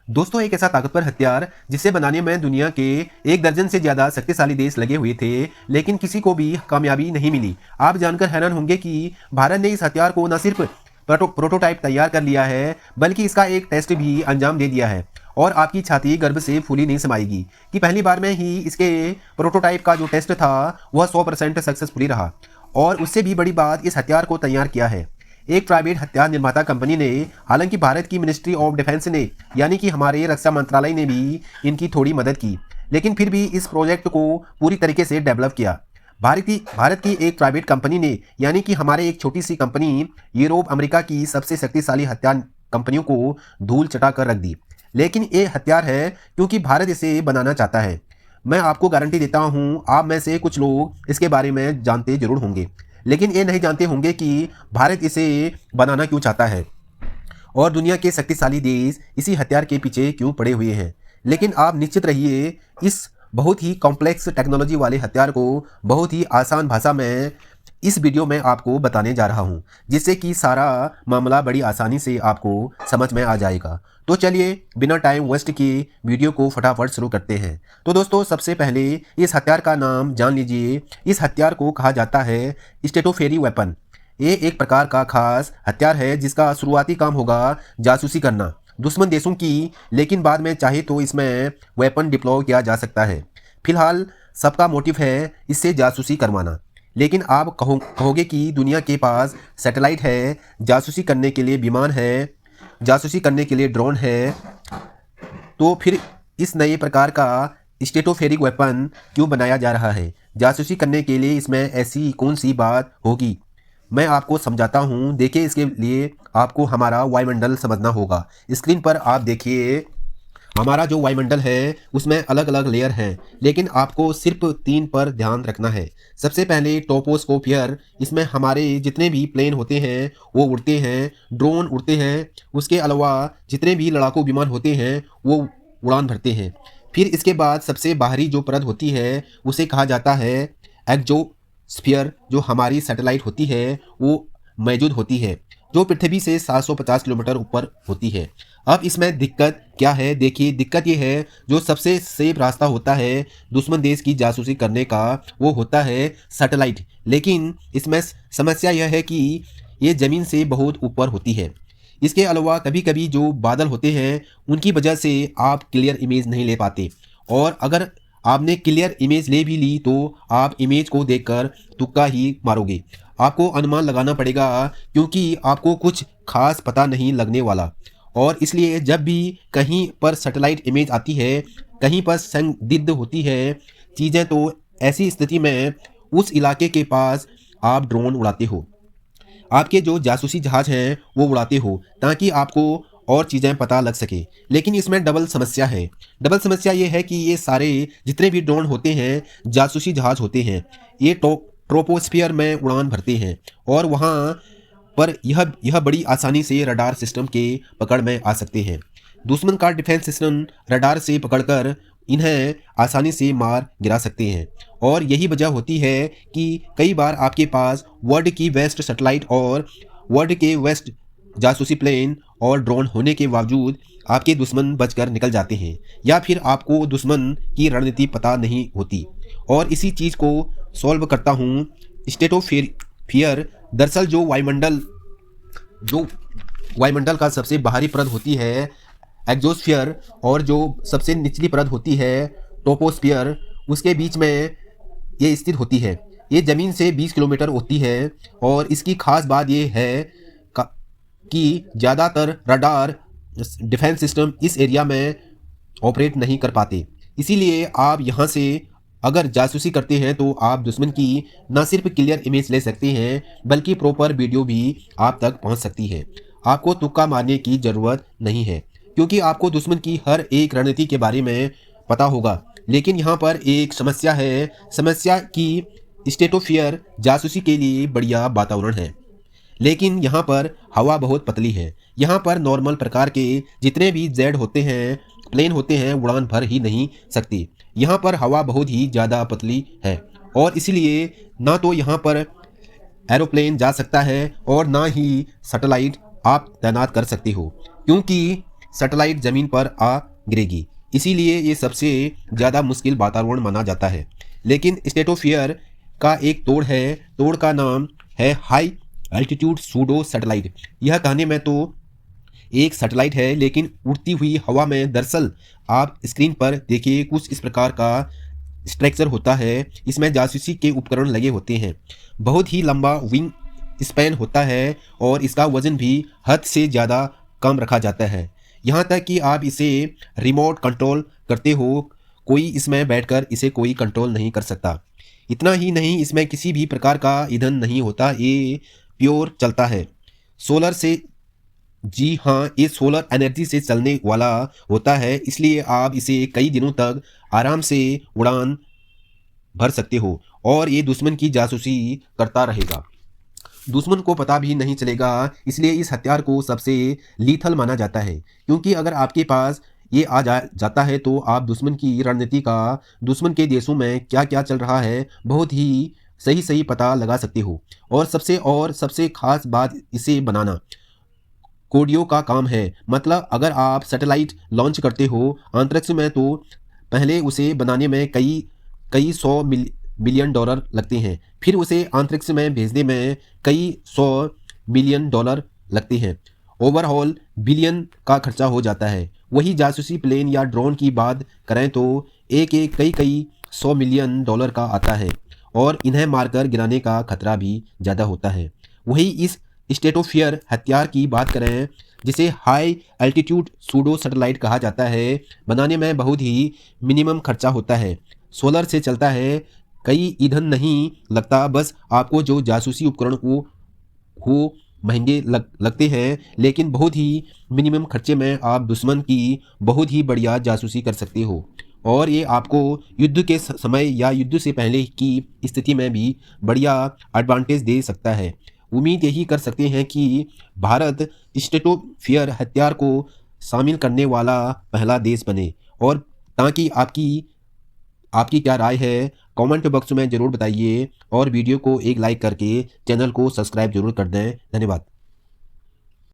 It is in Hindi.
दोस्तों, एक ऐसा ताकतवर हथियार जिसे बनाने में दुनिया के 1 दर्जन से ज्यादा शक्तिशाली देश लगे हुए थे, लेकिन किसी को भी कामयाबी नहीं मिली। आप जानकर हैरान होंगे कि भारत ने इस हथियार को न सिर्फ प्रोटोटाइप तैयार कर लिया है, बल्कि इसका एक टेस्ट भी अंजाम दे दिया है। और आपकी छाती गर्व से फूली नहीं समाएगी कि पहली बार में ही इसके प्रोटोटाइप का जो टेस्ट था वह 100% सक्सेसफुली रहा। और उससे भी बड़ी बात, इस हथियार को तैयार किया है एक प्राइवेट हथियार निर्माता कंपनी ने। हालांकि भारत की मिनिस्ट्री ऑफ डिफेंस ने, यानी कि हमारे रक्षा मंत्रालय ने भी इनकी थोड़ी मदद की, लेकिन फिर भी इस प्रोजेक्ट को पूरी तरीके से डेवलप किया भारत की एक प्राइवेट कंपनी ने, यानी कि हमारे एक छोटी सी कंपनी यूरोप अमेरिका की सबसे शक्तिशाली हथियार कंपनियों को धूल चटा कर रख दी। लेकिन ये हथियार है क्योंकि भारत इसे बनाना चाहता है। मैं आपको गारंटी देता हूँ, आप में से कुछ लोग इसके बारे में जानते जरूर होंगे, लेकिन ये नहीं जानते होंगे कि भारत इसे बनाना क्यों चाहता है और दुनिया के शक्तिशाली देश इसी हथियार के पीछे क्यों पड़े हुए हैं। लेकिन आप निश्चित रहिए, इस बहुत ही कॉम्प्लेक्स टेक्नोलॉजी वाले हथियार को बहुत ही आसान भाषा में इस वीडियो में आपको बताने जा रहा हूं, जिससे कि सारा मामला बड़ी आसानी से आपको समझ में आ जाएगा। तो चलिए बिना टाइम वेस्ट किए वीडियो को फटाफट शुरू करते हैं। तो दोस्तों, सबसे पहले इस हथियार का नाम जान लीजिए। इस हथियार को कहा जाता है स्टेटोफेरी वेपन। ये एक प्रकार का खास हथियार है जिसका शुरुआती काम होगा जासूसी करना दुश्मन देशों की, लेकिन बाद में चाहे तो इसमें वेपन डिप्लॉय किया जा सकता है। फिलहाल सबका मोटिव है इससे जासूसी करवाना। लेकिन आप कहोगे कि दुनिया के पास सैटेलाइट है, जासूसी करने के लिए विमान है, जासूसी करने के लिए ड्रोन है, तो फिर इस नए प्रकार का स्टेटोफेरिक वेपन क्यों बनाया जा रहा है? जासूसी करने के लिए इसमें ऐसी कौन सी बात होगी? मैं आपको समझाता हूँ। देखिए, इसके लिए आपको हमारा वायुमंडल समझना होगा। स्क्रीन पर आप देखिए, हमारा जो वायुमंडल है उसमें अलग अलग लेयर हैं, लेकिन आपको सिर्फ 3 पर ध्यान रखना है। सबसे पहले टोपोस्फियर। इसमें हमारे जितने भी प्लेन होते हैं वो उड़ते हैं, ड्रोन उड़ते हैं। उसके अलावा जितने भी लड़ाकू विमान होते हैं वो उड़ान भरते हैं। फिर इसके बाद सबसे बाहरी जो परत होती है उसे कहा जाता है एक्सोस्फीयर। जो हमारी सैटेलाइट होती है वो मौजूद होती है, जो पृथ्वी से 750 किलोमीटर ऊपर होती है। अब इसमें दिक्कत क्या है? देखिए, दिक्कत ये है, जो सबसे सेफ रास्ता होता है दुश्मन देश की जासूसी करने का वो होता है सैटेलाइट। लेकिन इसमें समस्या यह है कि ये ज़मीन से बहुत ऊपर होती है। इसके अलावा कभी कभी जो बादल होते हैं उनकी वजह से आप क्लियर इमेज नहीं ले पाते, और अगर आपने क्लियर इमेज ले भी ली तो आप इमेज को देखकर तुक्का ही मारोगे। आपको अनुमान लगाना पड़ेगा, क्योंकि आपको कुछ खास पता नहीं लगने वाला। और इसलिए जब भी कहीं पर सैटेलाइट इमेज आती है, कहीं पर संदिग्ध होती है चीज़ें, तो ऐसी स्थिति में उस इलाके के पास आप ड्रोन उड़ाते हो, आपके जो जासूसी जहाज हैं वो उड़ाते हो, ताकि आपको और चीज़ें पता लग सके। लेकिन इसमें डबल समस्या है। डबल समस्या ये है कि ये सारे जितने भी ड्रोन होते हैं जासूसी जहाज होते हैं, ये ट्रोपोस्फियर में उड़ान भरते हैं, और वहाँ पर यह बड़ी आसानी से रडार सिस्टम के पकड़ में आ सकते हैं। दुश्मन का डिफेंस सिस्टम रडार से पकड़कर इन्हें आसानी से मार गिरा सकते हैं। और यही वजह होती है कि कई बार आपके पास वर्ल्ड की बेस्ट सैटेलाइट और वर्ल्ड के बेस्ट जासूसी प्लेन और ड्रोन होने के बावजूद आपके दुश्मन बचकर निकल जाते हैं, या फिर आपको दुश्मन की रणनीति पता नहीं होती। और इसी चीज़ को सॉल्व करता हूँ स्टेटोफियर। दरअसल जो वायुमंडल का सबसे बाहरी परत होती है एक्सोस्फीयर, और जो सबसे निचली परत होती है टोपोस्फियर, उसके बीच में ये स्थित होती है। ये ज़मीन से 20 किलोमीटर होती है, और इसकी खास बात ये है कि ज़्यादातर रडार डिफेंस सिस्टम इस एरिया में ऑपरेट नहीं कर पाते। इसीलिए आप यहाँ से अगर जासूसी करते हैं तो आप दुश्मन की न सिर्फ क्लियर इमेज ले सकते हैं, बल्कि प्रॉपर वीडियो भी आप तक पहुँच सकती है। आपको तुक्का मारने की ज़रूरत नहीं है, क्योंकि आपको दुश्मन की हर एक रणनीति के बारे में पता होगा। लेकिन यहाँ पर एक समस्या है। समस्या की स्टेटोफियर जासूसी के लिए बढ़िया वातावरण है, लेकिन यहाँ पर हवा बहुत पतली है। यहाँ पर नॉर्मल प्रकार के जितने भी जेड होते हैं, प्लेन होते हैं, उड़ान भर ही नहीं सकती। यहाँ पर हवा बहुत ही ज़्यादा पतली है, और इसलिए ना तो यहाँ पर एरोप्लेन जा सकता है और ना ही सैटेलाइट आप तैनात कर सकते हो, क्योंकि सैटेलाइट ज़मीन पर आ गिरेगी। इसीलिए ये सबसे ज़्यादा मुश्किल वातावरण माना जाता है। लेकिन स्ट्रेटोस्फीयर का एक तोड़ का नाम है हाई एल्टीट्यूड सूडो सैटेलाइट। यह कहने में तो एक सैटेलाइट है, लेकिन उड़ती हुई हवा में दरअसल आप स्क्रीन पर देखिए कुछ इस प्रकार का स्ट्रक्चर होता है। इसमें जासूसी के उपकरण लगे होते हैं। बहुत ही लंबा विंग स्पैन होता है और इसका वजन भी हद से ज़्यादा कम रखा जाता है। यहाँ तक कि आप इसे रिमोट कंट्रोल करते हो, कोई इसमें बैठकर इसे कोई कंट्रोल नहीं कर सकता। इतना ही नहीं, इसमें किसी भी प्रकार का ईंधन नहीं होता, ये प्योर चलता है सोलर से। जी हाँ, ये सोलर एनर्जी से चलने वाला होता है, इसलिए आप इसे कई दिनों तक आराम से उड़ान भर सकते हो और ये दुश्मन की जासूसी करता रहेगा। दुश्मन को पता भी नहीं चलेगा। इसलिए इस हथियार को सबसे लीथल माना जाता है, क्योंकि अगर आपके पास ये जाता है तो आप दुश्मन की रणनीति का, दुश्मन के देशों में क्या क्या चल रहा है, बहुत ही सही पता लगा सकते हो। और सबसे खास बात, इसे बनाना कोडियों का काम है। मतलब अगर आप सैटेलाइट लॉन्च करते हो अंतरिक्ष में, तो पहले उसे बनाने में कई सौ मिलियन डॉलर लगते हैं। फिर उसे अंतरिक्ष में भेजने में कई सौ मिलियन डॉलर लगते हैं। ओवरऑल बिलियन का खर्चा हो जाता है। वही जासूसी प्लेन या ड्रोन की बात करें तो एक कई सौ मिलियन डॉलर का आता है और इन्हें मारकर गिराने का खतरा भी ज़्यादा होता है। वही इस स्ट्रेटोस्फीयर हथियार की बात करें, जिसे हाई एल्टीट्यूड सूडो सैटेलाइट कहा जाता है, बनाने में बहुत ही मिनिमम खर्चा होता है। सोलर से चलता है, कई ईंधन नहीं लगता, बस आपको जो जासूसी उपकरण वो महंगे लगते हैं, लेकिन बहुत ही मिनिमम खर्चे में आप दुश्मन की बहुत ही बढ़िया जासूसी कर सकते हो। और ये आपको युद्ध के समय या युद्ध से पहले की स्थिति में भी बढ़िया एडवांटेज दे सकता है। उम्मीद यही कर सकते हैं कि भारत स्ट्रेटोस्फीयर हथियार को शामिल करने वाला पहला देश बने। और ताकि आपकी क्या राय है कमेंट बॉक्स में ज़रूर बताइए और वीडियो को एक लाइक करके चैनल को सब्सक्राइब जरूर कर दें। धन्यवाद।